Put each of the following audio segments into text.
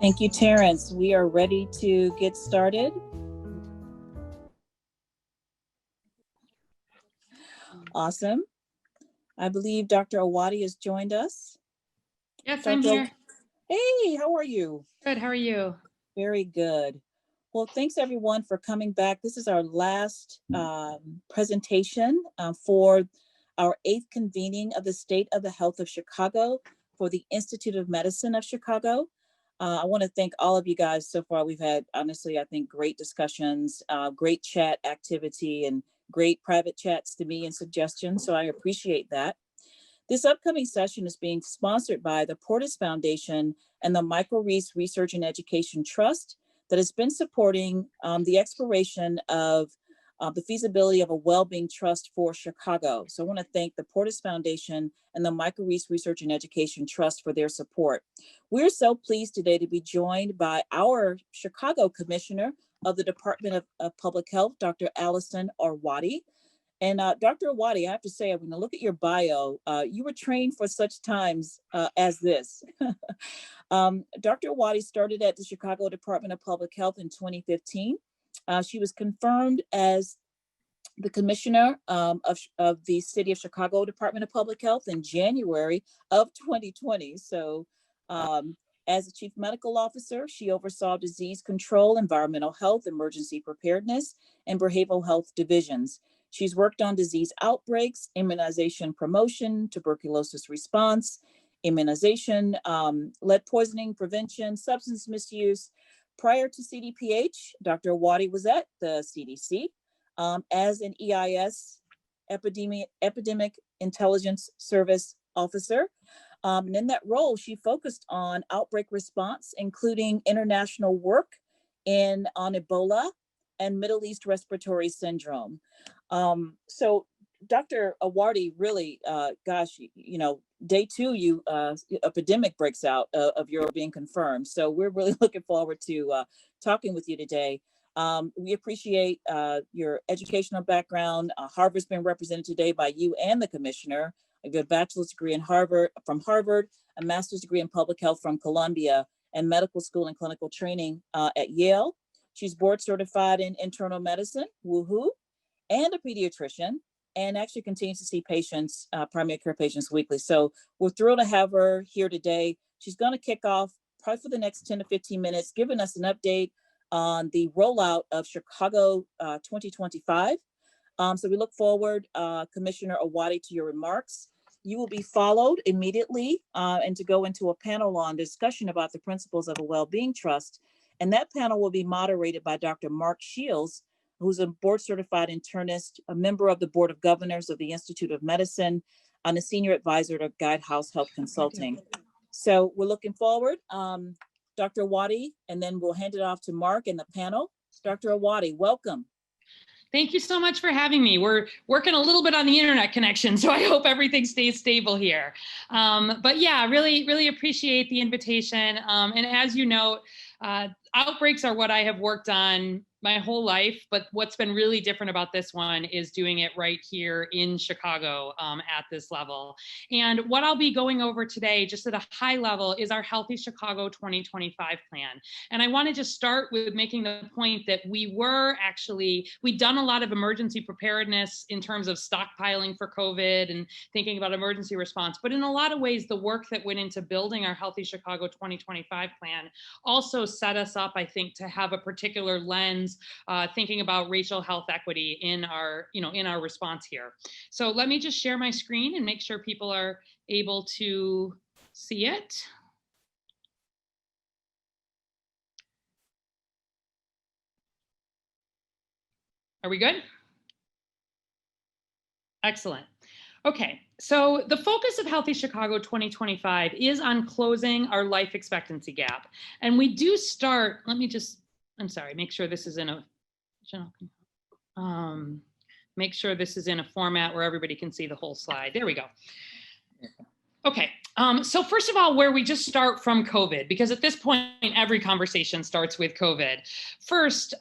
Thank you, Terrence. We are ready to get started. Awesome. I believe Dr. Allwady has joined us. Yes, I'm here. Hey, how are you? Good, how are you? Very good. Well, thanks everyone for coming back. This is our last presentation for our 8th convening of the State of the Health of Chicago for the Institute of Medicine of Chicago. I want to thank all of you guys so far. We've had, honestly, I think great discussions, great chat activity, and great private chats to me and suggestions. So I appreciate that. This upcoming session is being sponsored by the Portis Foundation and the Michael Reese Research and Education Trust that has been supporting the exploration of the feasibility of a Wellbeing Trust for Chicago. So I want to thank the Portis Foundation and the Michael Reese Research and Education Trust for their support. We're so pleased today to be joined by our Chicago Commissioner of the Department of Public Health, Dr. Allison Arwady. And Dr. Allwady, I have to say, when I look at your bio, you were trained for such times as this. Dr. Allwady started at the Chicago Department of Public Health in 2015. She was confirmed as the commissioner of the City of Chicago Department of Public Health in January of 2020. So as a chief medical officer, she oversaw disease control, environmental health, emergency preparedness, and behavioral health divisions. She's worked on disease outbreaks, immunization promotion, tuberculosis response, immunization, lead poisoning prevention, substance misuse. Prior to CDPH, Dr. Allwady was at the CDC as an EIS, Epidemic Intelligence Service Officer. And in that role, she focused on outbreak response, including international work on Ebola and Middle East respiratory syndrome. So Dr. Allwady, really, gosh, day 2, epidemic breaks out of your being confirmed. So we're really looking forward to talking with you today. We appreciate your educational background. Harvard's been represented today by you and the commissioner. A good bachelor's degree from Harvard, a master's degree in public health from Columbia, and medical school and clinical training at Yale. She's board certified in internal medicine, woohoo, and a pediatrician, and actually continues to see patients, primary care patients weekly. So we're thrilled to have her here today. She's going to kick off probably for the next 10 to 15 minutes, giving us an update on the rollout of Chicago 2025. So we look forward, Commissioner Allwady, to your remarks. You will be followed immediately and to go into a panel on discussion about the principles of a Wellbeing Trust. And that panel will be moderated by Dr. Mark Shields, who's a board-certified internist, a member of the Board of Governors of the Institute of Medicine, and a senior advisor to Guidehouse Health Consulting. So we're looking forward. Dr. Allwady, and then we'll hand it off to Mark and the panel. Dr. Allwady, welcome. Thank you so much for having me. We're working a little bit on the internet connection, so I hope everything stays stable here. But yeah, really appreciate the invitation. And as you know, outbreaks are what I have worked on my whole life, but what's been really different about this one is doing it right here in Chicago at this level. And what I'll be going over today, just at a high level, is our Healthy Chicago 2025 plan. And I want to just start with making the point that we'd done a lot of emergency preparedness in terms of stockpiling for COVID and thinking about emergency response. But in a lot of ways, the work that went into building our Healthy Chicago 2025 plan also set us up, I think, to have a particular lens thinking about racial health equity in our response here. So let me just share my screen and make sure people are able to see it. Are we good? Excellent. Okay, so the focus of Healthy Chicago 2025 is on closing our life expectancy gap. And we do start, make sure this is in a make sure this is in a format where everybody can see the whole slide. There we go. Okay, so first of all, where we just start from COVID, because at this point, every conversation starts with COVID. First,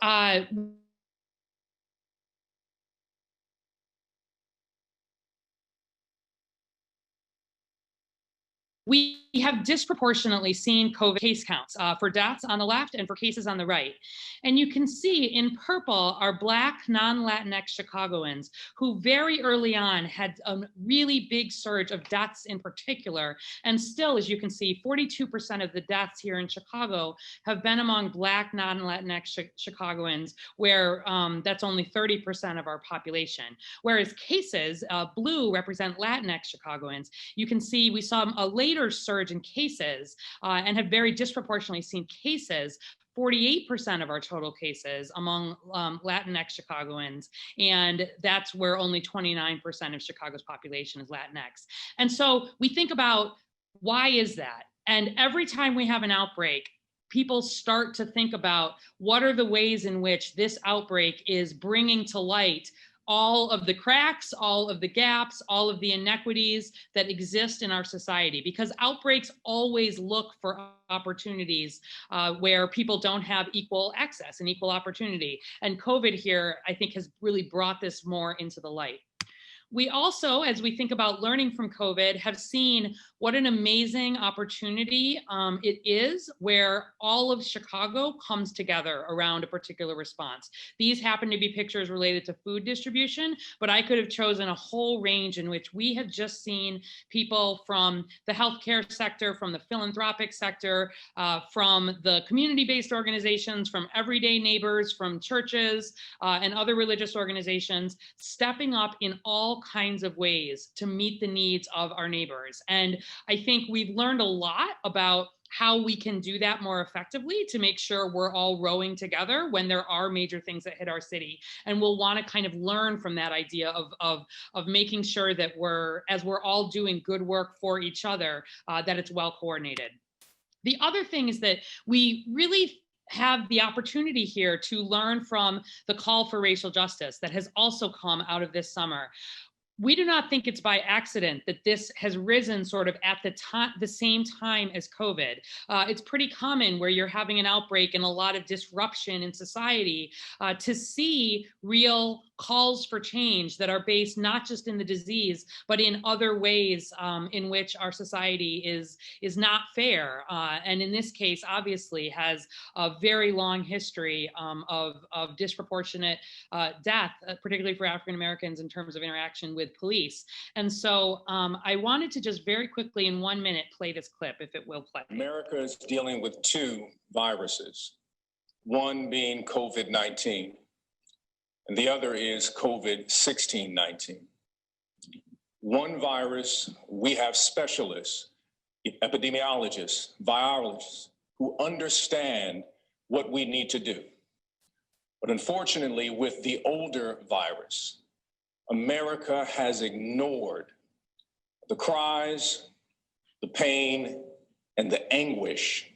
we have disproportionately seen COVID case counts for deaths on the left and for cases on the right. And you can see in purple are Black non-Latinx Chicagoans who very early on had a really big surge of deaths in particular. And still, as you can see, 42% of the deaths here in Chicago have been among Black non-Latinx Chicagoans, where that's only 30% of our population. Whereas cases, blue represent Latinx Chicagoans. You can see we saw a later surge in cases and have very disproportionately seen cases, 48% of our total cases among Latinx Chicagoans, and that's where only 29% of Chicago's population is Latinx. And so we think about, why is that? And every time we have an outbreak, people start to think about what are the ways in which this outbreak is bringing to light all of the cracks, all of the gaps, all of the inequities that exist in our society, because outbreaks always look for opportunities where people don't have equal access and equal opportunity. And COVID here, I think, has really brought this more into the light. We also, as we think about learning from COVID, have seen what an amazing opportunity it is where all of Chicago comes together around a particular response. These happen to be pictures related to food distribution, but I could have chosen a whole range in which we have just seen people from the healthcare sector, from the philanthropic sector, from the community-based organizations, from everyday neighbors, from churches and other religious organizations, stepping up in all kinds of ways to meet the needs of our neighbors. And I think we've learned a lot about how we can do that more effectively to make sure we're all rowing together when there are major things that hit our city. And we'll want to kind of learn from that idea of making sure that as we're all doing good work for each other, that it's well coordinated. The other thing is that we really have the opportunity here to learn from the call for racial justice that has also come out of this summer. We do not think it's by accident that this has risen sort of at the same time as COVID. It's pretty common where you're having an outbreak and a lot of disruption in society to see real calls for change that are based not just in the disease, but in other ways in which our society is not fair. And in this case, obviously, has a very long history of disproportionate death, particularly for African Americans in terms of interaction with police. And so I wanted to just very quickly in 1 minute play this clip, if it will play. America is dealing with two viruses, one being COVID-19, and the other is COVID-16-19. One virus, we have specialists, epidemiologists, virologists, who understand what we need to do. But unfortunately, with the older virus, America has ignored the cries, the pain, and the anguish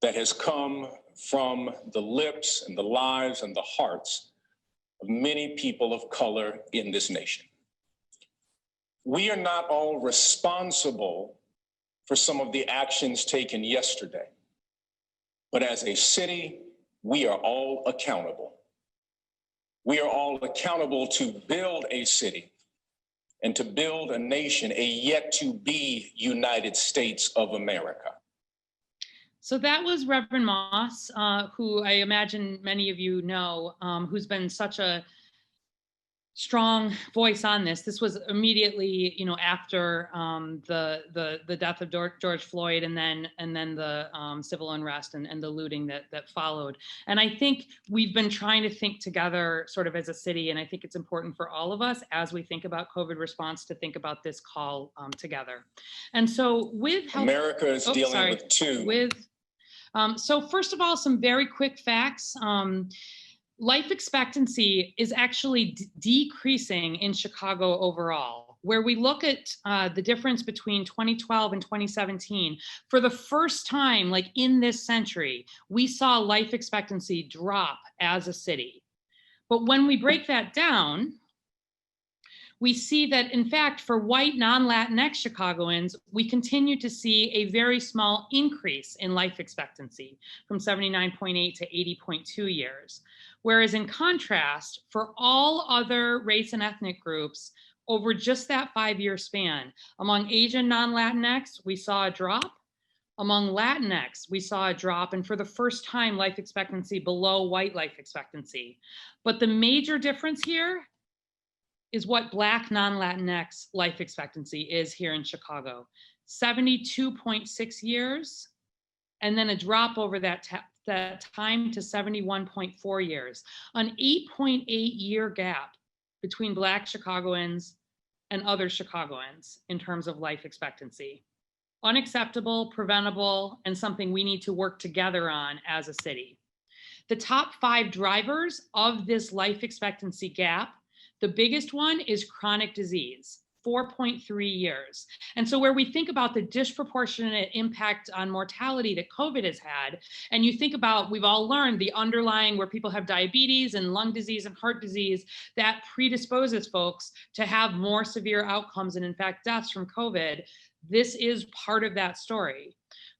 that has come from the lips and the lives and the hearts of many people of color in this nation. We are not all responsible for some of the actions taken yesterday, but as a city, we are all accountable. We are all accountable to build a city and to build a nation, a yet-to-be United States of America. So that was Reverend Moss, who I imagine many of you know, who's been such a strong voice on this. This was immediately, after the death of George Floyd, and then the civil unrest and the looting that followed. And I think we've been trying to think together, sort of as a city, and I think it's important for all of us as we think about COVID response to think about this call together. And so with health, America is dealing with two. So first of all, some very quick facts. Life expectancy is actually decreasing in Chicago overall. Where we look at the difference between 2012 and 2017, for the first time, like in this century, we saw life expectancy drop as a city. But when we break that down, we see that, in fact, for white non-Latinx Chicagoans, we continue to see a very small increase in life expectancy from 79.8 to 80.2 years. Whereas in contrast, for all other race and ethnic groups, over just that 5-year span. Among Asian non-Latinx, we saw a drop. Among Latinx, we saw a drop, and for the first time, life expectancy below white life expectancy. But the major difference here is what Black non-Latinx life expectancy is here in Chicago. 72.6 years, and then a drop over that time to 71.4 years. An 8.8-year gap between Black Chicagoans and other Chicagoans in terms of life expectancy. Unacceptable, preventable, and something we need to work together on as a city. The top 5 drivers of this life expectancy gap, the biggest one is chronic disease, 4.3 years. And so where we think about the disproportionate impact on mortality that COVID has had, and you think about, we've all learned the underlying where people have diabetes and lung disease and heart disease, that predisposes folks to have more severe outcomes and in fact deaths from COVID. This is part of that story.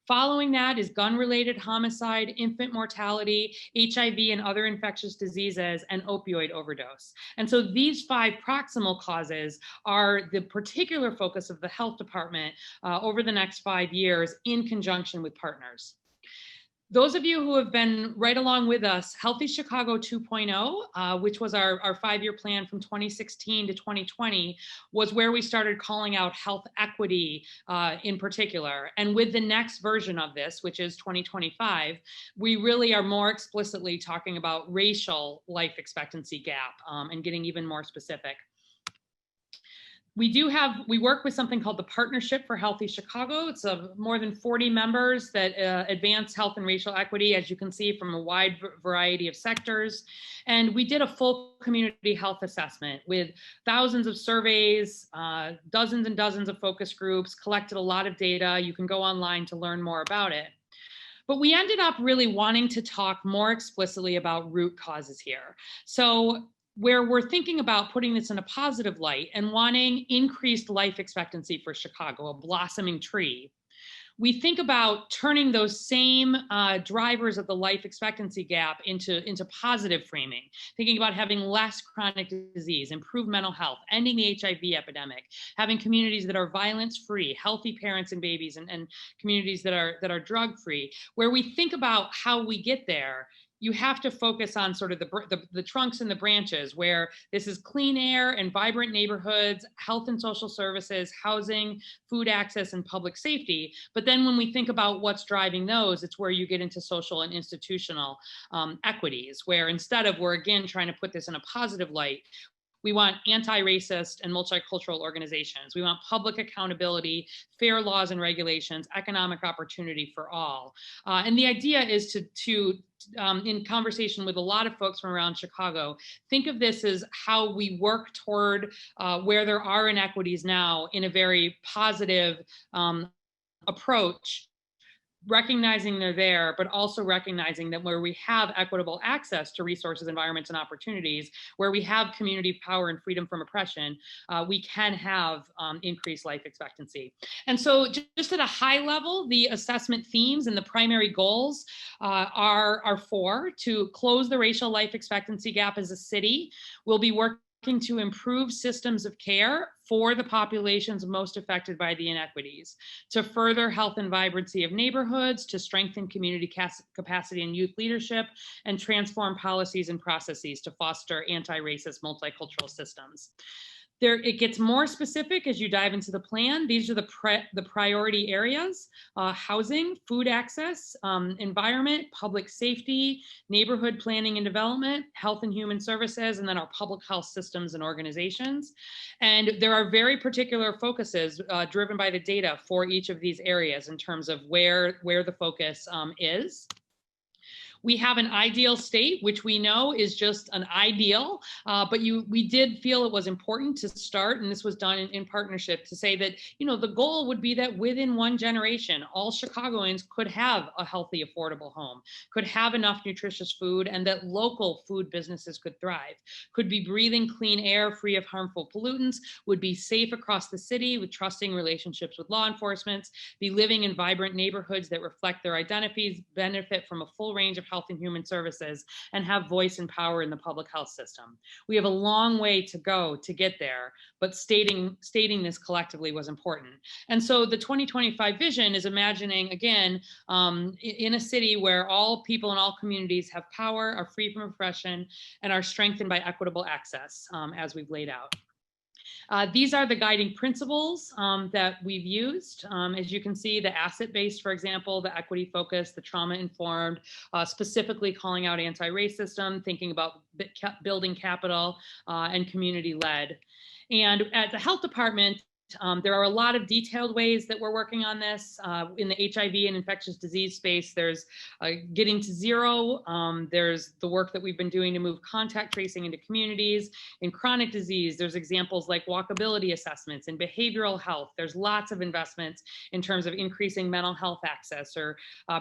Following that is gun-related homicide, infant mortality, HIV and other infectious diseases, and opioid overdose. And so these 5 proximal causes are the particular focus of the health department over the next 5 years in conjunction with partners. Those of you who have been right along with us, Healthy Chicago 2.0, which was our 5-year plan from 2016 to 2020, was where we started calling out health equity in particular. And with the next version of this, which is 2025, we really are more explicitly talking about racial life expectancy gap and getting even more specific. We work with something called the Partnership for Healthy Chicago. It's more than 40 members that advance health and racial equity, as you can see, from a wide variety of sectors. And we did a full community health assessment with thousands of surveys, dozens and dozens of focus groups, collected a lot of data. You can go online to learn more about it. But we ended up really wanting to talk more explicitly about root causes here. So where we're thinking about putting this in a positive light and wanting increased life expectancy for Chicago, a blossoming tree, we think about turning those same drivers of the life expectancy gap into positive framing, thinking about having less chronic disease, improved mental health, ending the HIV epidemic, having communities that are violence-free, healthy parents and babies, and communities that are drug-free. Where we think about how we get there, you have to focus on sort of the trunks and the branches, where this is clean air and vibrant neighborhoods, health and social services, housing, food access, and public safety. But then when we think about what's driving those, it's where you get into social and institutional equities, where instead of, we're again trying to put this in a positive light, we want anti-racist and multicultural organizations. We want public accountability, fair laws and regulations, economic opportunity for all. And the idea is to in conversation with a lot of folks from around Chicago, think of this as how we work toward where there are inequities now in a very positive approach, recognizing they're there, but also recognizing that where we have equitable access to resources, environments, and opportunities, where we have community power and freedom from oppression, we can have increased life expectancy. And so just at a high level, the assessment themes and the primary goals are 4: to close the racial life expectancy gap as a city. We'll be working to improve systems of care for the populations most affected by the inequities, to further health and vibrancy of neighborhoods, to strengthen community capacity and youth leadership, and transform policies and processes to foster anti-racist multicultural systems. It gets more specific as you dive into the plan. These are the priority areas: housing, food access, environment, public safety, neighborhood planning and development, health and human services, and then our public health systems and organizations. And there are very particular focuses driven by the data for each of these areas in terms of where the focus is. We have an ideal state, which we know is just an ideal, but we did feel it was important to start, and this was done in partnership, to say that, the goal would be that within one generation, all Chicagoans could have a healthy, affordable home, could have enough nutritious food, and that local food businesses could thrive, could be breathing clean air free of harmful pollutants, would be safe across the city with trusting relationships with law enforcement, be living in vibrant neighborhoods that reflect their identities, benefit from a full range of health and human services and have voice and power in the public health system. We have a long way to go to get there, but stating this collectively was important. And so the 2025 vision is imagining, again, in a city where all people in all communities have power, are free from oppression, and are strengthened by equitable access, as we've laid out. These are the guiding principles that we've used. As you can see, the asset-based, for example, the equity-focused, the trauma-informed, specifically calling out anti-racism, thinking about building capital, and community-led. And at the health department, there are a lot of detailed ways that we're working on this. In the HIV and infectious disease space, there's getting to zero. There's the work that we've been doing to move contact tracing into communities. In chronic disease, there's examples like walkability assessments. In behavioral health, there's lots of investments in terms of increasing mental health access or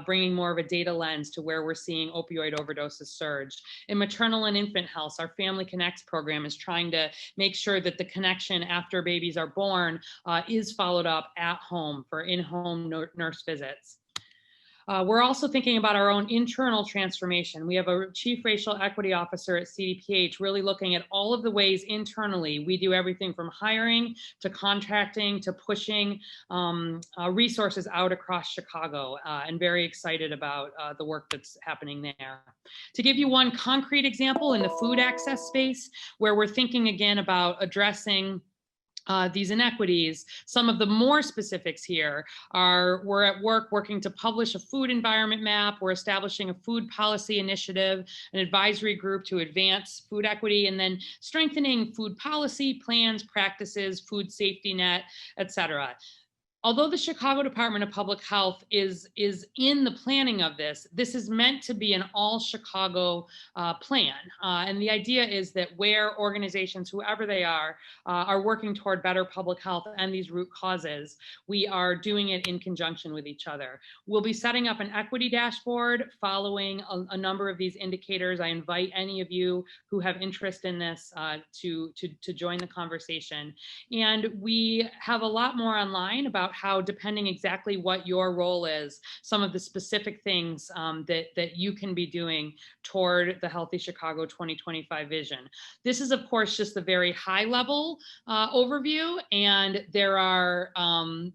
bringing more of a data lens to where we're seeing opioid overdoses surge. In maternal and infant health, our Family Connects program is trying to make sure that the connection after babies are born is followed up at home for in-home nurse visits. We're also thinking about our own internal transformation. We have a chief racial equity officer at CDPH really looking at all of the ways internally we do everything from hiring to contracting to pushing resources out across Chicago, and very excited about the work that's happening there. To give you one concrete example in the food access space, where we're thinking again about addressing these inequities. Some of the more specifics here are we're at work working to publish a food environment map. We're establishing a food policy initiative, an advisory group to advance food equity, and then strengthening food policy, plans, practices, food safety net, et cetera. Although the Chicago Department of Public Health is in the planning of this, this is meant to be an all Chicago plan. And the idea is that where organizations, whoever they are working toward better public health and these root causes, we are doing it in conjunction with each other. We'll be setting up an equity dashboard following a number of these indicators. I invite any of you who have interest in this to join the conversation. And we have a lot more online about how, depending exactly what your role is, some of the specific things that you can be doing toward the Healthy Chicago 2025 vision. This is, of course, just the very high level overview, and there are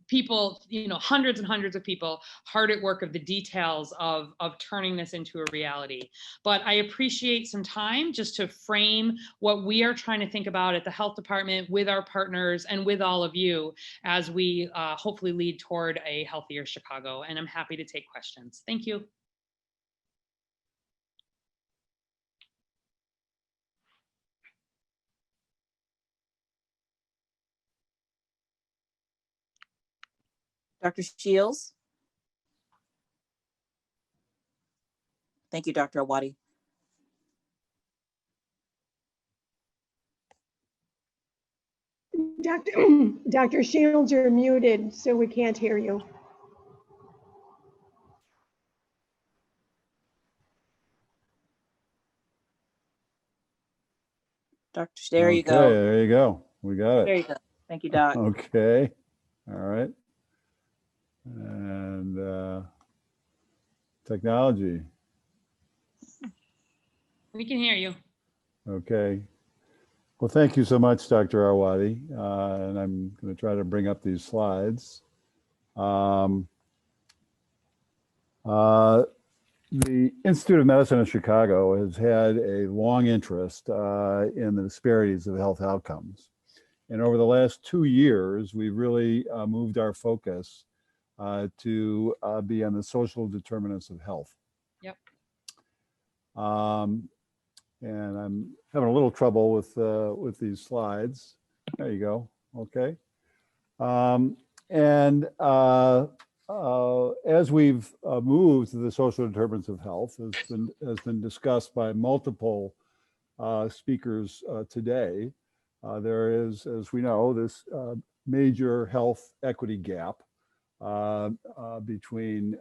people, hundreds and hundreds of people hard at work of the details of turning this into a reality. But I appreciate some time just to frame what we are trying to think about at the health department with our partners and with all of you as we hopefully lead toward a healthier Chicago. And I'm happy to take questions. Thank you. Dr. Shields. Thank you, Dr. Arwady. Dr. Shields, you're muted, so we can't hear you. There you go. There you go. We got it. There you go. Thank you, Doc. Okay. All right. And technology. We can hear you. Okay. Well, thank you so much, Dr. Arwady. And I'm going to try to bring up these slides. The Institute of Medicine of Chicago has had a long interest in the disparities of health outcomes. And over the last 2 years, we've really moved our focus to be on the social determinants of health. Yep. And I'm having a little trouble with these slides. There you go. Okay. As we've moved to the social determinants of health, has been discussed by multiple speakers today. There is, as we know, this major health equity gap between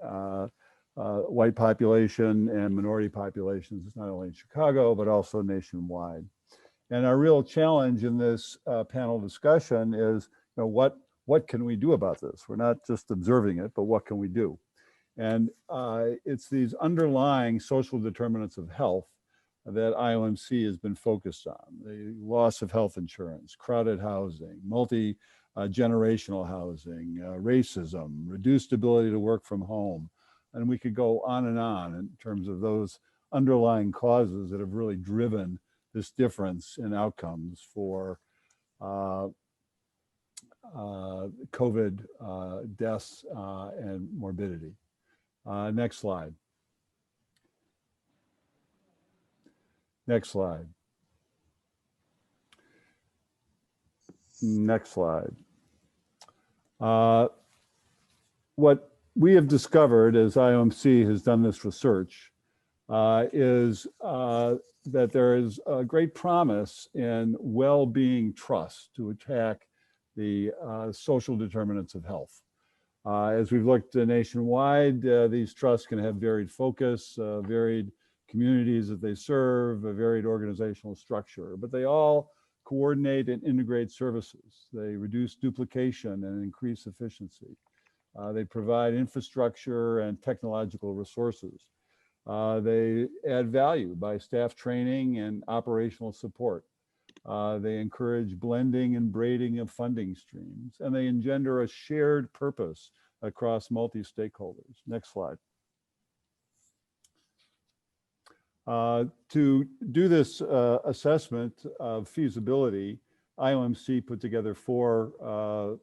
white population and minority populations, not only in Chicago, but also nationwide. And our real challenge in this panel discussion is, what can we do about this? We're not just observing it, but what can we do? And it's these underlying social determinants of health that IOMC has been focused on: the loss of health insurance, crowded housing, multi-generational housing, racism, reduced ability to work from home. And we could go on in terms of those underlying causes that have really driven this difference in outcomes for COVID deaths and morbidity. Next slide. Next slide. Next slide. What we have discovered as IOMC has done this research is that there is a great promise in well-being trust to attack the social determinants of health. As we've looked nationwide, these trusts can have varied focus, varied communities that they serve, a varied organizational structure, but they all coordinate and integrate services. They reduce duplication and increase efficiency. They provide infrastructure and technological resources. They add value by staff training and operational support. They encourage blending and braiding of funding streams, and they engender a shared purpose across multi-stakeholders. Next slide. To do this assessment of feasibility, IOMC put together 4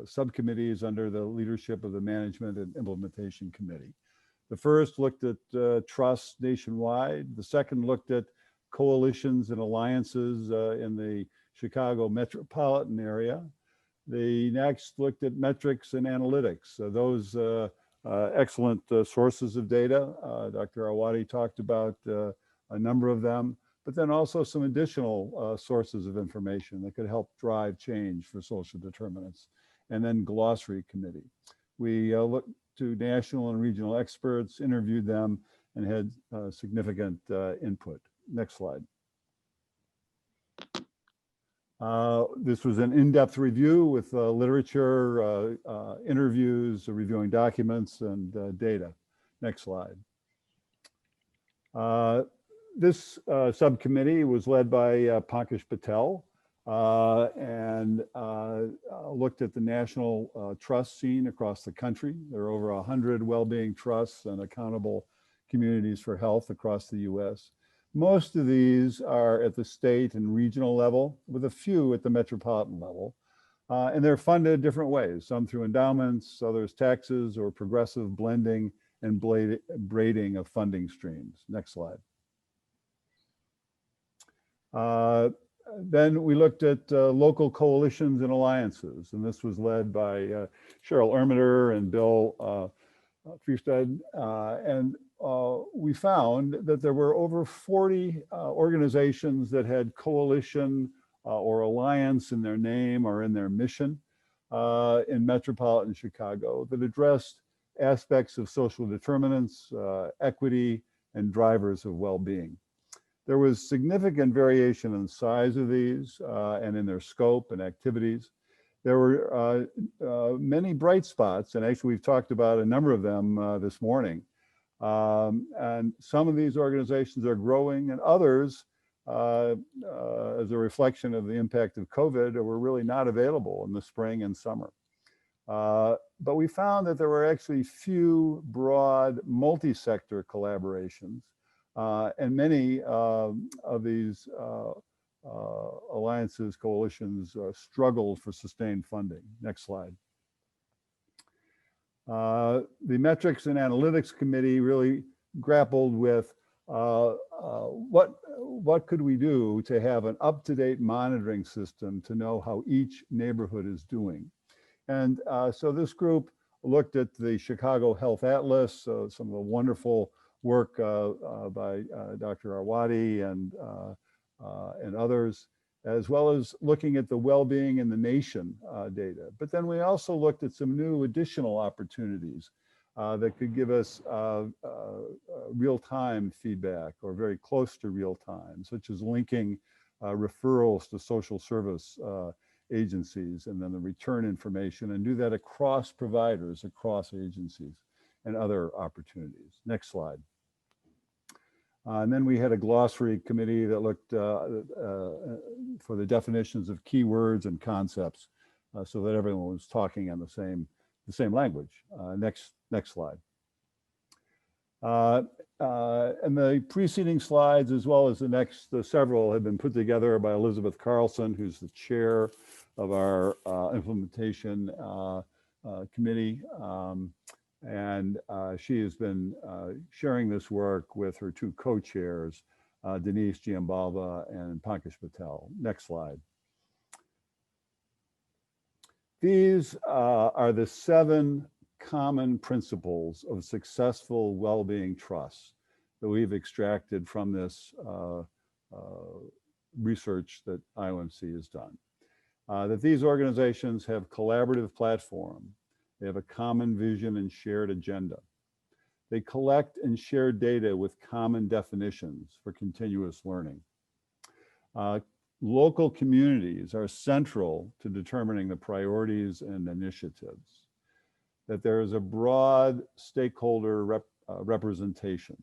subcommittees under the leadership of the Management and Implementation Committee. The first looked at trusts nationwide. The second looked at coalitions and alliances in the Chicago metropolitan area. The next looked at metrics and analytics. Those excellent sources of data. Dr. Arwady talked about a number of them, but then also some additional sources of information that could help drive change for social determinants. And then glossary committee. We looked to national and regional experts, interviewed them, and had significant input. Next slide. This was an in-depth review with literature, interviews, reviewing documents, and data. Next slide. This subcommittee was led by Pankaj Patel and looked at the national trust scene across the country. There are over 100 well-being trusts and accountable communities for health across the US. Most of these are at the state and regional level, with a few at the metropolitan level. And they're funded different ways, some through endowments, others taxes, or progressive blending and braiding of funding streams. Next slide. Then we looked at local coalitions and alliances, and this was led by Cheryl Ermiter and Bill Friestad, and we found that there were over 40 organizations that had coalition or alliance in their name or in their mission in metropolitan Chicago that addressed aspects of social determinants, equity, and drivers of well-being. There was significant variation in the size of these and in their scope and activities. There were many bright spots, and actually we've talked about a number of them this morning. And some of these organizations are growing, and others, as a reflection of the impact of COVID, were really not available in the spring and summer. But we found that there were actually few broad multi-sector collaborations, and many of these alliances, coalitions struggled for sustained funding. Next slide. The Metrics and Analytics Committee really grappled with what could we do to have an up-to-date monitoring system to know how each neighborhood is doing. And so this group looked at the Chicago Health Atlas, some of the wonderful work by Dr. Arwady and others, as well as looking at the well-being in the nation data. But then we also looked at some new additional opportunities that could give us real-time feedback or very close to real-time, such as linking referrals to social service agencies and then the return information, and do that across providers, across agencies. and other opportunities. Next slide. And then we had a glossary committee that looked for the definitions of keywords and concepts so that everyone was talking on the same language. Next slide. And the preceding slides, as well as the several, have been put together by Elizabeth Carlson, who's the chair of our implementation committee. And she has been sharing this work with her two co-chairs, Denise Giambalva and Pankaj Patel. Next slide. These are the 7 common principles of successful well-being trusts that we've extracted from this research that IOMC has done. That these organizations have collaborative platform. They have a common vision and shared agenda. They collect and share data with common definitions for continuous learning. Local communities are central to determining the priorities and initiatives. That there is a broad stakeholder representation.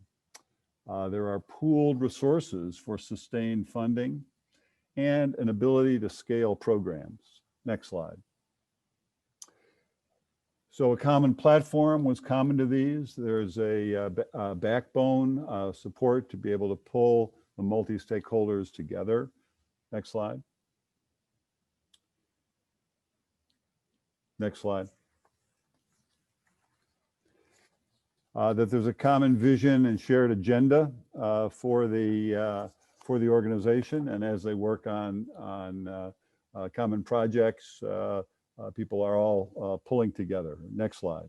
There are pooled resources for sustained funding and an ability to scale programs. Next slide. So a common platform was common to these. There's a backbone support to be able to pull the multi-stakeholders together. Next slide. Next slide. That there's a common vision and shared agenda for the organization, and as they work on common projects, people are all pulling together. Next slide.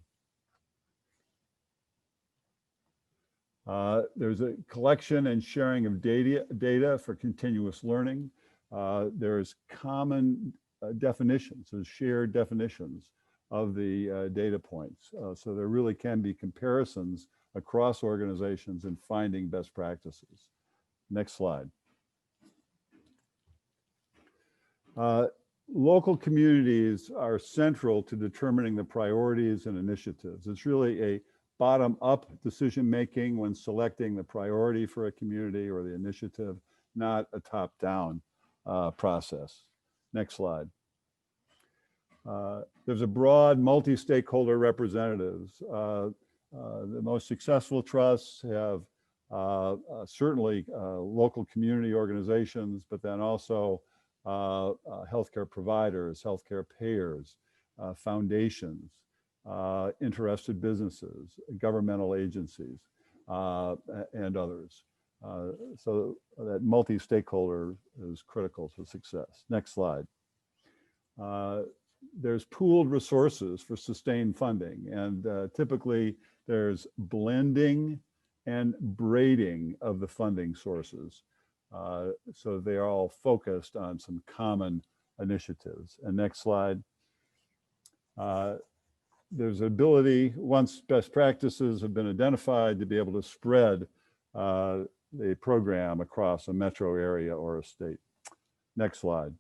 There's a collection and sharing of data for continuous learning. There's common definitions, there's shared definitions of the data points. So there really can be comparisons across organizations in finding best practices. Next slide. Local communities are central to determining the priorities and initiatives. It's really a bottom-up decision-making when selecting the priority for a community or the initiative, not a top-down process. Next slide. There's a broad multi-stakeholder representatives. The most successful trusts have certainly local community organizations, but then also healthcare providers, healthcare payers, foundations, interested businesses, governmental agencies, and others. So that multi-stakeholder is critical to success. Next slide. There's pooled resources for sustained funding, and typically there's blending and braiding of the funding sources. So they are all focused on some common initiatives. And next slide. There's ability, once best practices have been identified, to be able to spread the program across a metro area or a state. Next slide.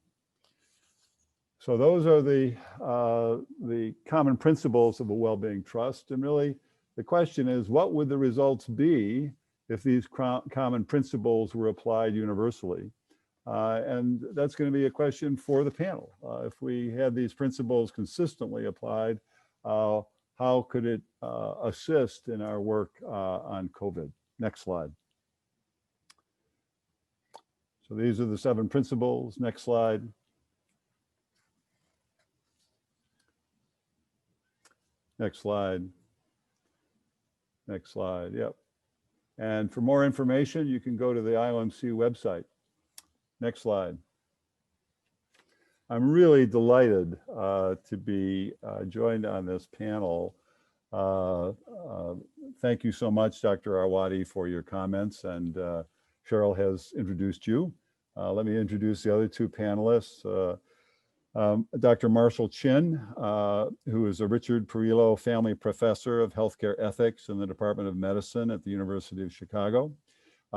So those are the common principles of a well-being trust. And really, the question is, what would the results be if these common principles were applied universally? And that's going to be a question for the panel. If we had these principles consistently applied, how could it assist in our work on COVID? Next slide. So these are the 7 principles. Next slide. Next slide. Next slide. Yep. And for more information, you can go to the IOMC website. Next slide. I'm really delighted to be joined on this panel. Thank you so much, Dr. Arwady, for your comments, and Cheryl has introduced you. Let me introduce the other 2 panelists. Dr. Marshall Chin, who is a Richard Parrillo Family Professor of Healthcare Ethics in the Department of Medicine at the University of Chicago.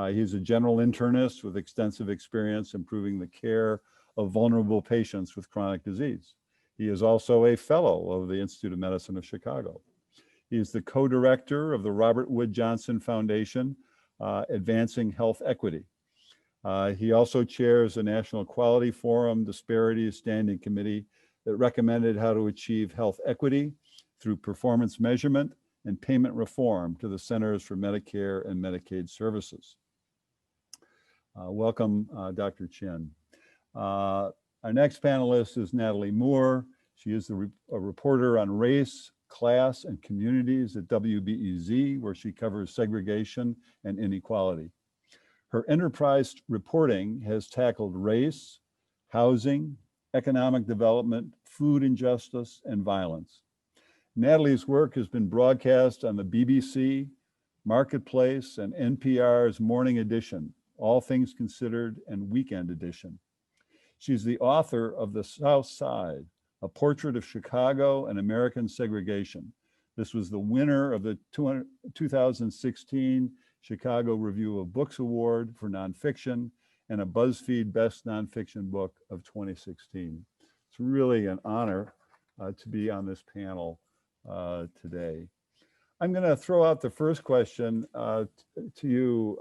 He's a general internist with extensive experience improving the care of vulnerable patients with chronic disease. He is also a fellow of the Institute of Medicine of Chicago. He is the co-director of the Robert Wood Johnson Foundation, Advancing Health Equity. He also chairs a National Quality Forum Disparities Standing Committee that recommended how to achieve health equity through performance measurement and payment reform to the Centers for Medicare and Medicaid Services. Welcome, Dr. Chin. Our next panelist is Natalie Moore. She is a reporter on race, class, and communities at WBEZ, where she covers segregation and inequality. Her enterprise reporting has tackled race, housing, economic development, food injustice, and violence. Natalie's work has been broadcast on the BBC, Marketplace, and NPR's Morning Edition, All Things Considered, and Weekend Edition. She's the author of The South Side, A Portrait of Chicago and American Segregation. This was the winner of the 2016 Chicago Review of Books Award for Nonfiction and a BuzzFeed Best Nonfiction Book of 2016. It's really an honor to be on this panel today. I'm going to throw out the first question to you.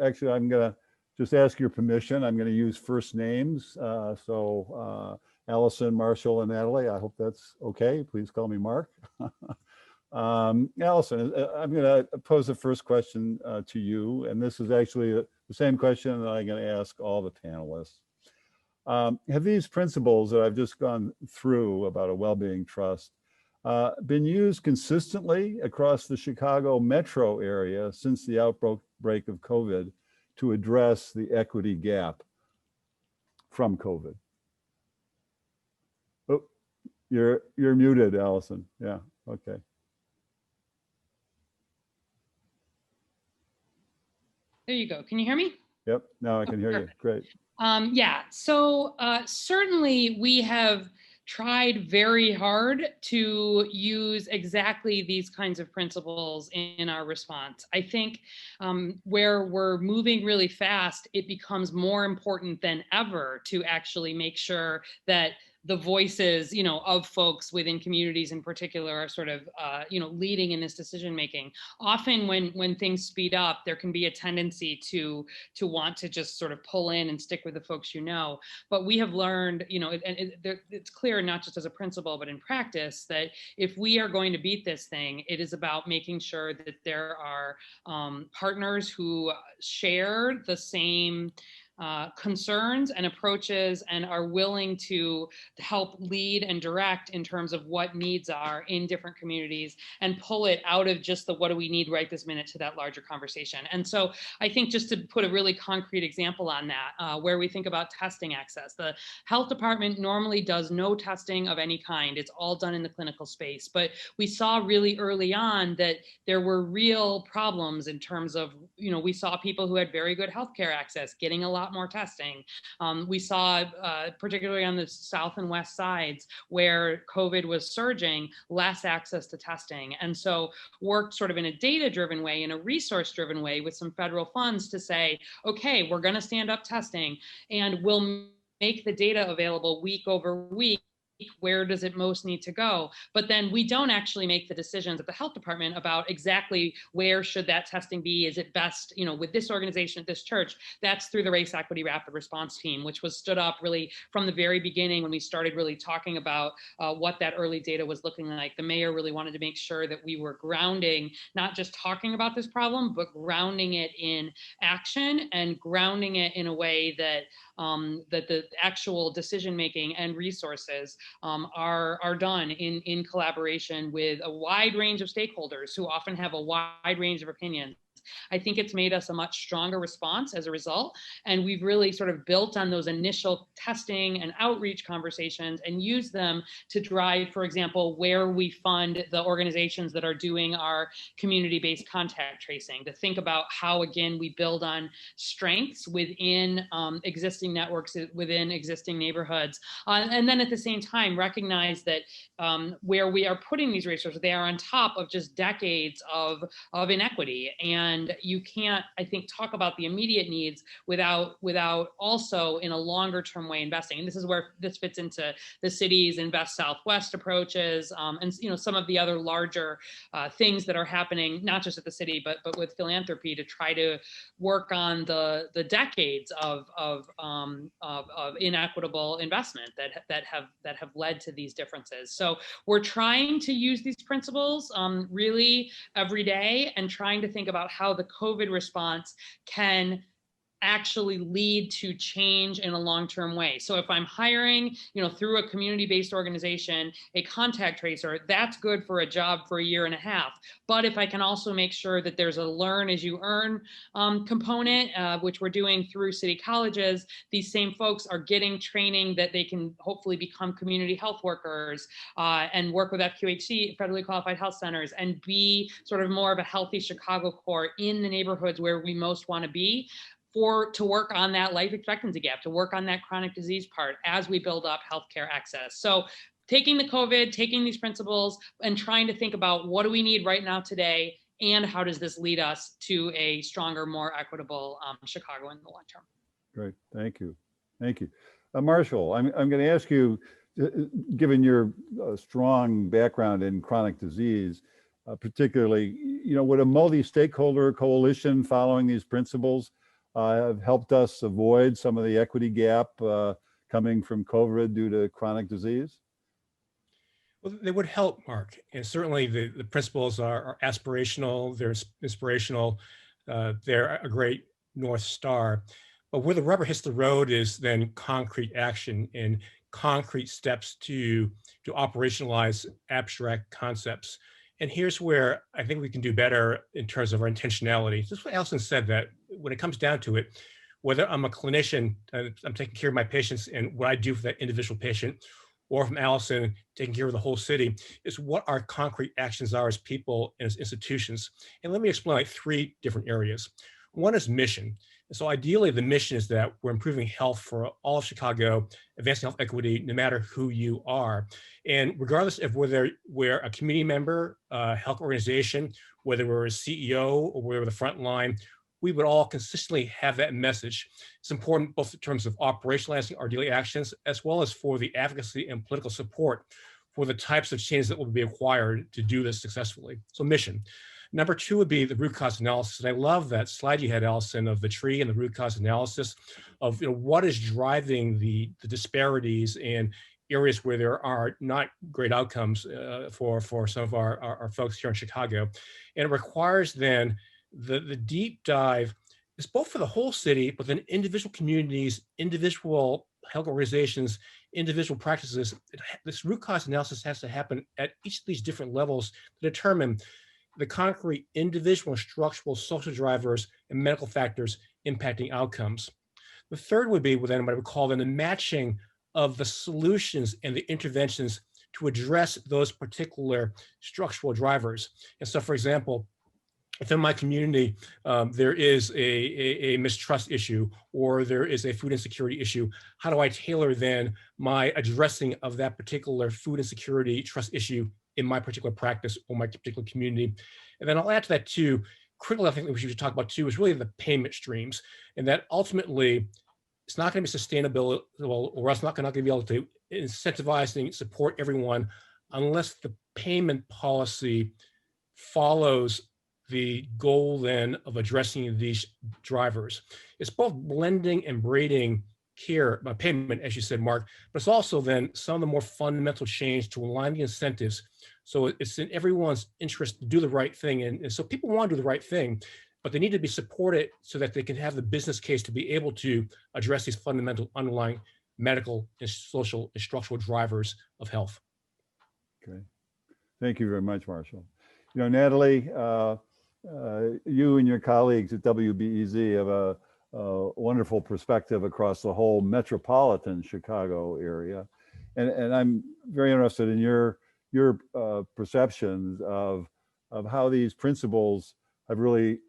Actually, I'm going to just ask your permission. I'm going to use first names. Allison, Marshall, and Natalie, I hope that's okay. Please call me Mark. Allison, I'm going to pose the first question to you, and this is actually the same question that I'm going to ask all the panelists. Have these principles that I've just gone through about a well-being trust been used consistently across the Chicago metro area since the outbreak of COVID to address the equity gap from COVID? Oh, you're muted, Allison. Yeah, okay. There you go. Can you hear me? Yep, now I can hear you. Great. Yeah, so certainly we have tried very hard to use exactly these kinds of principles in our response. I think where we're moving really fast, it becomes more important than ever to actually make sure that the voices, of folks within communities in particular are sort of, leading in this decision making. Often when things speed up, there can be a tendency to want to just sort of pull in and stick with the folks But we have learned, it's clear not just as a principle, but in practice, that if we are going to beat this thing, it is about making sure that there are partners who share the same concerns and approaches and are willing to help lead and direct in terms of what needs are in different communities and pull it out of just the what do we need right this minute to that larger conversation. And so I think just to put a really concrete example on that, where we think about testing access, the health department normally does no testing of any kind. It's all done in the clinical space. But we saw really early on that there were real problems in terms of, we saw people who had very good healthcare access getting a lot more testing. We saw, particularly on the south and west sides, where COVID was surging, less access to testing. And so worked sort of in a data-driven way, in a resource-driven way with some federal funds to say, okay, we're going to stand up testing and we'll make the data available week over week. Where does it most need to go? But then we don't actually make the decisions at the health department about exactly where should that testing be. Is it best, with this organization at this church? That's through the Race Equity Rapid Response Team, which was stood up really from the very beginning when we started really talking about what that early data was looking like. The mayor really wanted to make sure that we were grounding, not just talking about this problem, but grounding it in action and grounding it in a way that that the actual decision-making and resources are done in collaboration with a wide range of stakeholders who often have a wide range of opinions. I think it's made us a much stronger response as a result. And we've really sort of built on those initial testing and outreach conversations and used them to drive, for example, where we fund the organizations that are doing our community-based contact tracing, to think about how, again, we build on strengths within existing networks, within existing neighborhoods. And then at the same time, recognize that where we are putting these resources, they are on top of just decades of inequity. And And you can't, I think, talk about the immediate needs without also in a longer term way investing. And this is where this fits into the city's Invest Southwest approaches, and some of the other larger things that are happening, not just at the city, but with philanthropy, to try to work on the decades of inequitable investment that have led to these differences. So we're trying to use these principles really every day, and trying to think about how the COVID response can actually lead to change in a long-term way. So if I'm hiring, through a community-based organization, a contact tracer, that's good for a job for a year and a half. But if I can also make sure that there's a learn as you earn component, which we're doing through city colleges, these same folks are getting training that they can hopefully become community health workers and work with FQHC, federally qualified health centers, and be sort of more of a healthy Chicago core in the neighborhoods where we most want to be, to work on that life expectancy gap, to work on that chronic disease part as we build up healthcare access. So taking these principles and trying to think about what do we need right now today, and how does this lead us to a stronger, more equitable Chicago in the long term. Great, thank you. Thank you. Marshall, I'm going to ask you, given your strong background in chronic disease, particularly, would a multi-stakeholder coalition following these principles have helped us avoid some of the equity gap coming from COVID due to chronic disease? Well, they would help, Mark. And certainly the principles are aspirational, they're inspirational, they're a great North Star. But where the rubber hits the road is then concrete action and concrete steps to operationalize abstract concepts. And here's where I think we can do better in terms of our intentionality. Just what Allison said, that when it comes down to it, whether I'm a clinician, I'm taking care of my patients and what I do for that individual patient, or from Allison, taking care of the whole city, is what our concrete actions are as people and as institutions. And let me explain like 3 different areas. One is mission. And so ideally, the mission is that we're improving health for all of Chicago, advancing health equity, no matter who you are. And regardless of whether we're a community member, a health organization, whether we're a CEO or we're the front line, we would all consistently have that message. It's important both in terms of operationalizing our daily actions, as well as for the advocacy and political support for the types of changes that will be required to do this successfully. So mission. Number 2 would be the root cause analysis. And I love that slide you had, Allison, of the tree and the root cause analysis of what is driving the disparities and areas where there are not great outcomes for some of our folks here in Chicago. And it requires then the deep dive. It's both for the whole city, but then individual communities, individual health organizations, individual practices. This root cause analysis has to happen at each of these different levels to determine the concrete individual, structural, social drivers, and medical factors impacting outcomes. The third would be within what I would call then the matching of the solutions and the interventions to address those particular structural drivers. And so, for example, if in my community there is a mistrust issue or there is a food insecurity issue, how do I tailor then my addressing of that particular food insecurity trust issue in my particular practice or my particular community? And then I'll add to that too, critically, I think that we should talk about too, is really the payment streams. And that ultimately, it's not going to be sustainable, or else not going to be able to incentivize and support everyone unless the payment policy follows the goal then of addressing these drivers. It's both blending and braiding care by payment, as you said, Mark, but it's also then some of the more fundamental change to align the incentives. So it's in everyone's interest to do the right thing. And so people want to do the right thing, but they need to be supported so that they can have the business case to be able to address these fundamental underlying medical and social and structural drivers of health. Okay. Thank you very much, Marshall. Natalie, you and your colleagues at WBEZ have a wonderful perspective across the whole metropolitan Chicago area. And I'm very interested in your perceptions of how these principles have really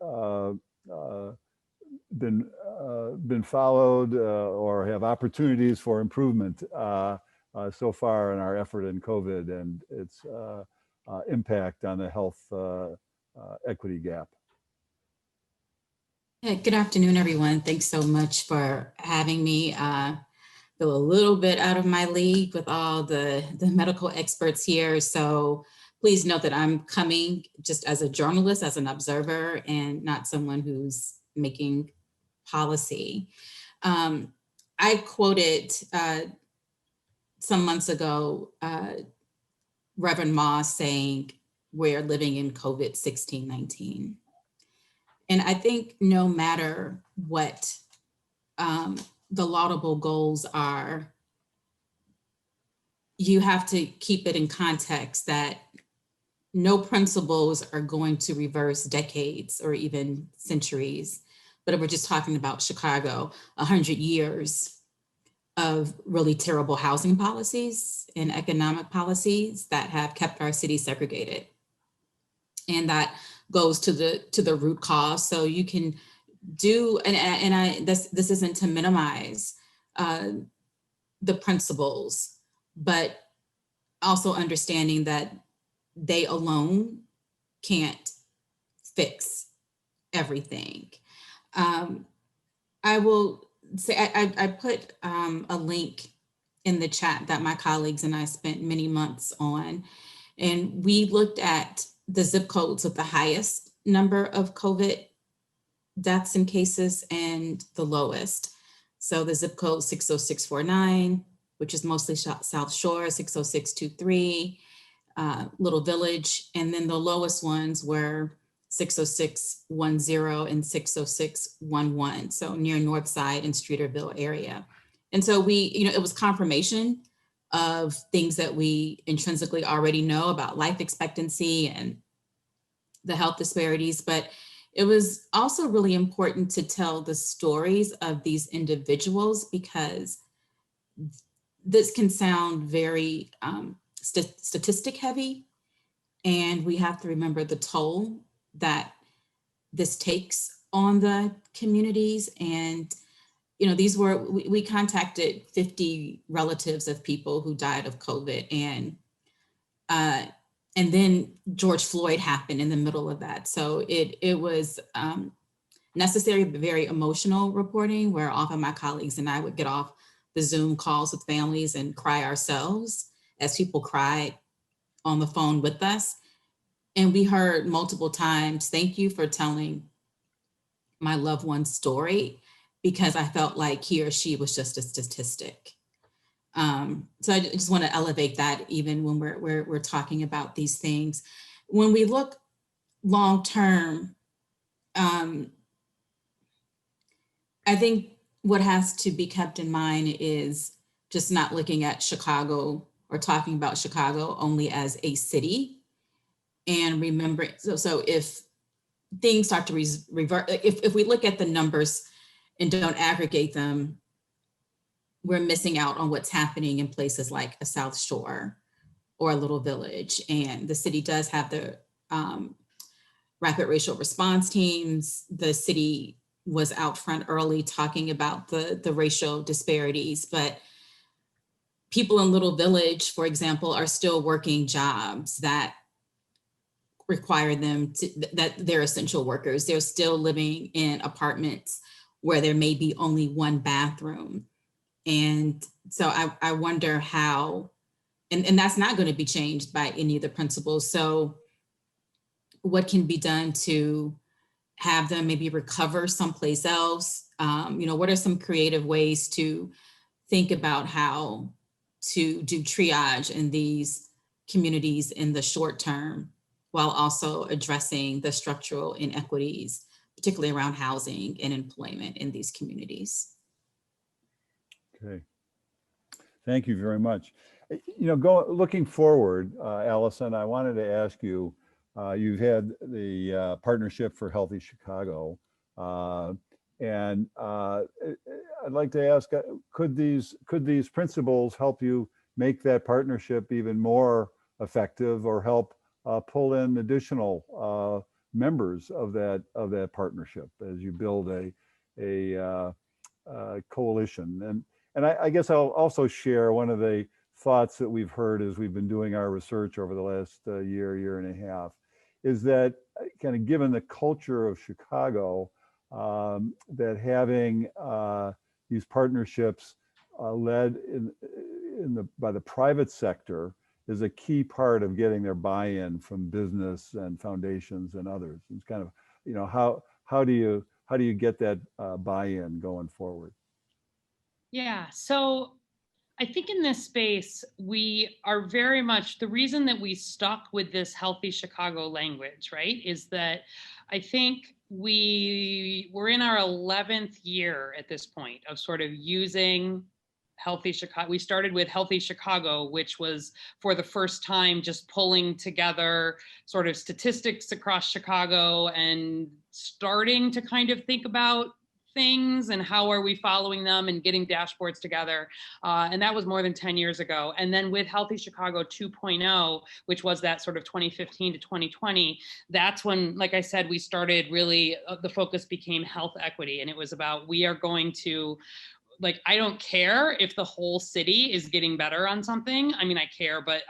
been followed or have opportunities for improvement so far in our effort in COVID and its impact on the health equity gap. Good afternoon, everyone. Thanks so much for having me. Feel a little bit out of my league with all the medical experts here. So please note that I'm coming just as a journalist, as an observer, and not someone who's making policy. I quoted some months ago, Reverend Moss saying, "We're living in COVID-16-19." And I think no matter what the laudable goals are, you have to keep it in context that no principles are going to reverse decades or even centuries. But if we're just talking about Chicago, 100 years of really terrible housing policies and economic policies that have kept our city segregated. And that goes to the root cause. So you can do, this isn't to minimize the principles, but also understanding that they alone can't fix everything. I will say, I put a link in the chat that my colleagues and I spent many months on, and we looked at the zip codes with the highest number of COVID deaths and cases and the lowest. So the zip code 60649, which is mostly South Shore, 60623, Little Village, and then the lowest ones were 60610 and 60611, so near North Side and Streeterville area. And so we, it was confirmation of things that we intrinsically already know about life expectancy and the health disparities, but it was also really important to tell the stories of these individuals, because this can sound very statistic heavy, and we have to remember the toll that this takes on the communities. And these were, we contacted 50 relatives of people who died of COVID, and then George Floyd happened in the middle of that. So it was necessary but very emotional reporting, where often my colleagues and I would get off the Zoom calls with families and cry ourselves as people cried on the phone with us. And we heard multiple times, "Thank you for telling my loved one's story," because I felt like he or she was just a statistic. So I just want to elevate that, even when we're talking about these things. When we look long term, I think what has to be kept in mind is just not looking at Chicago or talking about Chicago only as a city, and remember, so if things start to revert, if we look at the numbers and don't aggregate them, we're missing out on what's happening in places like a South Shore or a Little Village. And the city does have the rapid racial response teams. The city was out front early talking about the racial disparities, but people in Little Village, for example, are still working jobs that require them that they're essential workers. They're still living in apartments where there may be only one bathroom. And so I wonder how, and that's not going to be changed by any of the principles. So what can be done to have them maybe recover someplace else? What are some creative ways to think about how to do triage in these communities in the short term, while also addressing the structural inequities, particularly around housing and employment in these communities? Okay. Thank you very much. Looking forward, Allison, I wanted to ask you, you've had the Partnership for Healthy Chicago, and I'd like to ask, could these principles help you make that partnership even more effective, or help pull in additional members of that partnership as you build a coalition? And I guess I'll also share one of the thoughts that we've heard as we've been doing our research over the last year and a half, is that kind of given the culture of Chicago, that having these partnerships led by the private sector is a key part of getting their buy-in from business and foundations and others. It's kind of, you know, how do you get that buy-in going forward? Yeah, so I think in this space, we are very much, the reason that we stuck with this Healthy Chicago language, right, is that I think we're in our 11th year at this point of sort of using Healthy Chicago. We started with Healthy Chicago, which was for the first time just pulling together sort of statistics across Chicago and starting to kind of think about things and how are we following them and getting dashboards together. And that was more than 10 years ago. And then with Healthy Chicago 2.0, which was that sort of 2015 to 2020, that's when, like I said, we started really, the focus became health equity. And it was about, we are going to, like, I don't care if the whole city is getting better on something. I mean, I care, but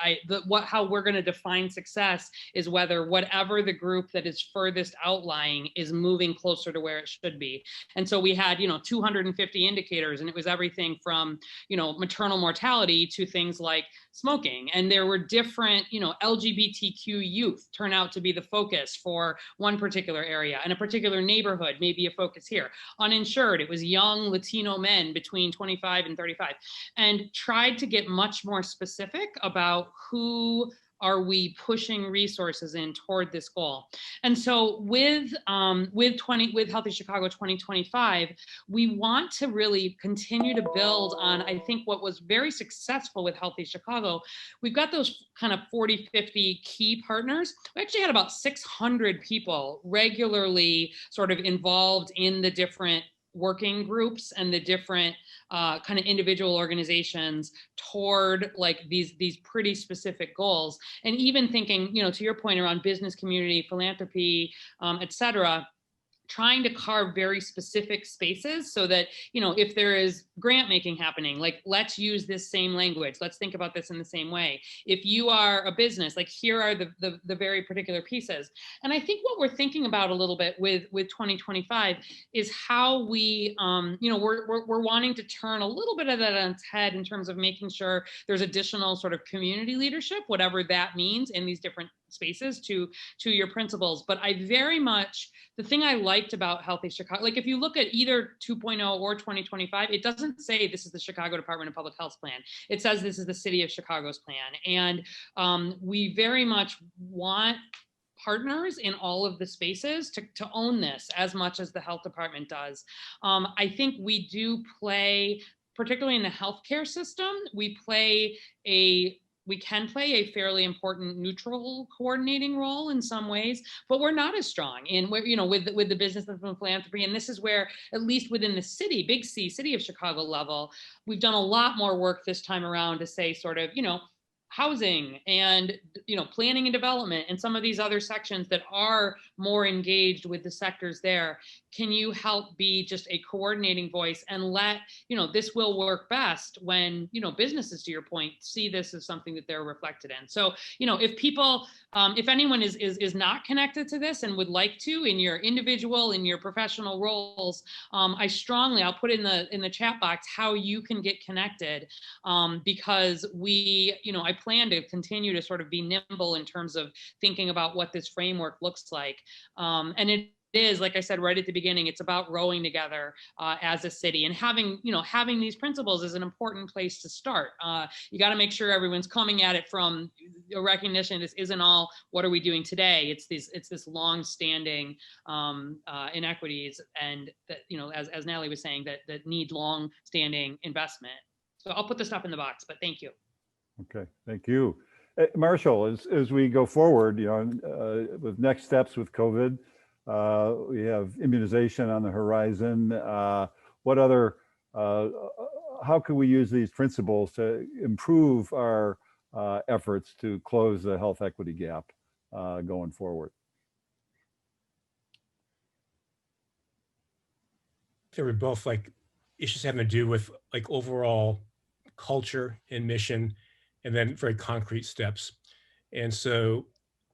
how we're going to define success is whether whatever the group that is furthest outlying is moving closer to where it should be. And so we had, 250 indicators, and it was everything from, maternal mortality to things like smoking. And there were different, LGBTQ youth turn out to be the focus for one particular area, and a particular neighborhood may be a focus here. Uninsured, it was young Latino men between 25 and 35, and tried to get much more specific about who are we pushing resources in toward this goal. And so with Healthy Chicago 2025, we want to really continue to build on, I think, what was very successful with Healthy Chicago. We've got those kind of 40, 50 key partners. We actually had about 600 people regularly sort of involved in the different working groups and the different kind of individual organizations toward like these pretty specific goals. And even thinking, to your point around business community, philanthropy, et cetera, trying to carve very specific spaces so that, if there is grant making happening, like, let's use this same language. Let's think about this in the same way. If you are a business, like, here are the very particular pieces. And I think what we're thinking about a little bit with 2025 is how we, we're wanting to turn a little bit of that on its head in terms of making sure there's additional sort of community leadership, whatever that means in these different spaces to your principles. But I very much, the thing I liked about Healthy Chicago, like if you look at either 2.0 or 2025, it doesn't say this is the Chicago Department of Public Health's plan. It says this is the City of Chicago's plan. And we very much want partners in all of the spaces to own this as much as the health department does. I think we do play, particularly in the healthcare system, we can play a fairly important neutral coordinating role in some ways, but we're not as strong in where, with the business and philanthropy. And this is where, at least within the city, big C, City of Chicago level, we've done a lot more work this time around to say sort of, housing and, planning and development and some of these other sections that are more engaged with the sectors there. Can you help be just a coordinating voice and let, this will work best when, businesses, to your point, see this as something that they're reflected in. So, if people, if anyone is not connected to this and would like to, in your individual, in your professional roles, I'll put in the chat box how you can get connected, because I plan to continue to sort of be nimble in terms of thinking about what this framework looks like. And it is, like I said, right at the beginning, it's about rowing together as a city, and having these principles is an important place to start. You got to make sure everyone's coming at it from a recognition. This isn't all, what are we doing today? It's this long-standing inequities, and that, as Natalie was saying, that need long-standing investment. So I'll put the stuff in the box, but thank you. Okay, thank you. Marshall, as we go forward, with next steps with COVID, we have immunization on the horizon. What other, how can we use these principles to improve our efforts to close the health equity gap going forward? They were both like issues having to do with like overall culture and mission, and then very concrete steps. And so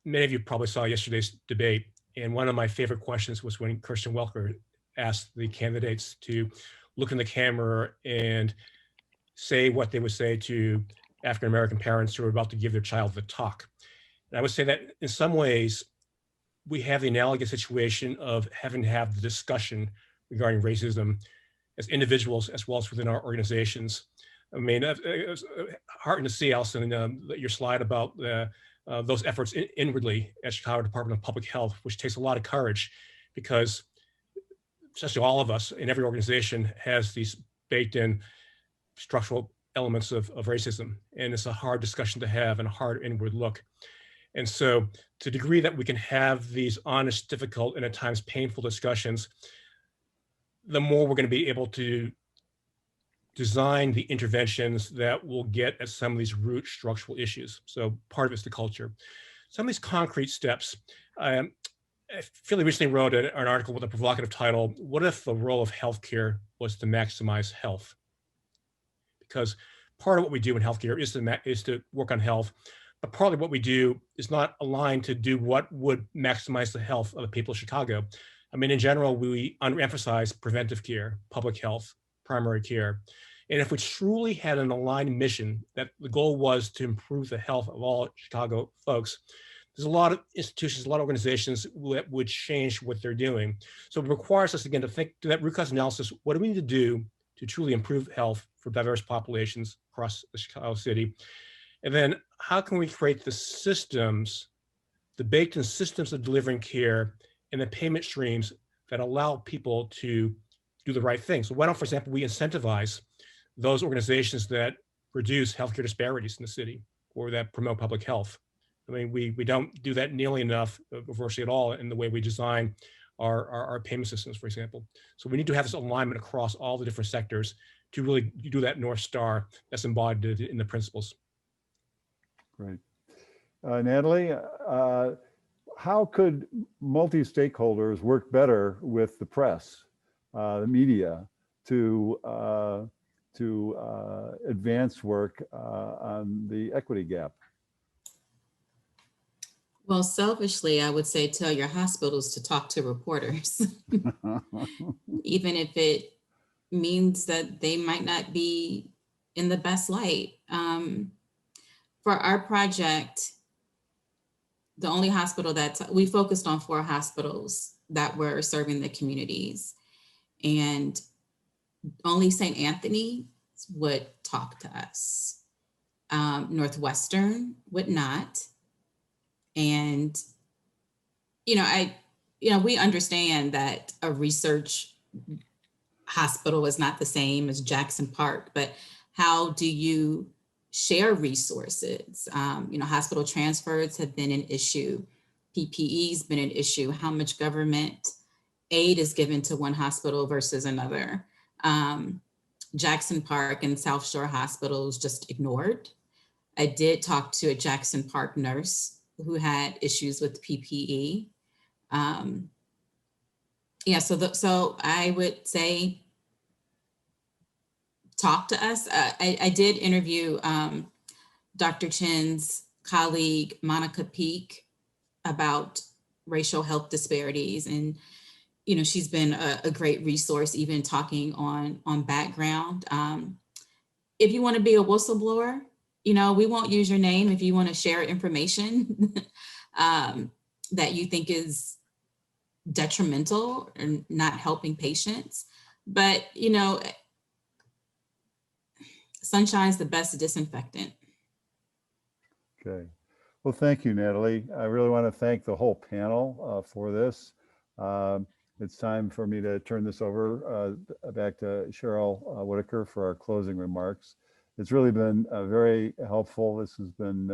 many of you probably saw yesterday's debate, and one of my favorite questions was when Kirsten Welker asked the candidates to look in the camera and say what they would say to African-American parents who are about to give their child the talk. And I would say that in some ways, we have the analogous situation of having to have the discussion regarding racism as individuals as well as within our organizations. I mean, it was heartening to see, Allison, your slide about those efforts inwardly at Chicago Department of Public Health, which takes a lot of courage because essentially all of us in every organization has these baked in structural elements of racism. And it's a hard discussion to have and a hard inward look. And so to the degree that we can have these honest, difficult, and at times painful discussions, the more we're going to be able to design the interventions that will get at some of these root structural issues. So part of it's the culture. Some of these concrete steps. I fairly recently wrote an article with a provocative title, "What if the role of healthcare was to maximize health?" Because part of what we do in healthcare is to work on health, but partly what we do is not aligned to do what would maximize the health of the people of Chicago. I mean, in general, we underemphasize preventive care, public health, primary care. And if we truly had an aligned mission that the goal was to improve the health of all Chicago folks, there's a lot of institutions, a lot of organizations that would change what they're doing. So it requires us, again, to do that root cause analysis. What do we need to do to truly improve health for diverse populations across the Chicago city? And then how can we create the systems, the baked-in systems of delivering care and the payment streams that allow people to do the right thing? So why don't, for example, we incentivize those organizations that reduce healthcare disparities in the city or that promote public health? I mean, we don't do that nearly enough, virtually at all, in the way we design our payment systems, for example. So we need to have this alignment across all the different sectors to really do that North Star that's embodied in the principles. Great. Natalie, how could multi-stakeholders work better with the press, the media, to advance work on the equity gap? Well, selfishly, I would say tell your hospitals to talk to reporters, even if it means that they might not be in the best light. For our project, the only hospital we focused on 4 hospitals that were serving the communities, and only St. Anthony would talk to us. Northwestern would not. And, we understand that a research hospital is not the same as Jackson Park, but how do you share resources? Hospital transfers have been an issue. PPE's been an issue. How much government aid is given to one hospital versus another? Jackson Park and South Shore hospitals just ignored. I did talk to a Jackson Park nurse who had issues with PPE. So I would say talk to us. I did interview Dr. Chin's colleague, Monica Peak, about racial health disparities. And, she's been a great resource, even talking on background. If you want to be a whistleblower, we won't use your name if you want to share information that you think is detrimental or not helping patients. But, sunshine's the best disinfectant. Okay. Well, thank you, Natalie. I really want to thank the whole panel for this. It's time for me to turn this over back to Cheryl Whitaker for our closing remarks. It's really been very helpful. This has been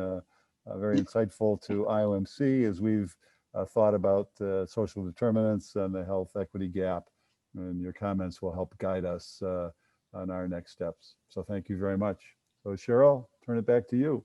very insightful to IOMC as we've thought about social determinants and the health equity gap. And your comments will help guide us on our next steps. So thank you very much. So Cheryl, turn it back to you.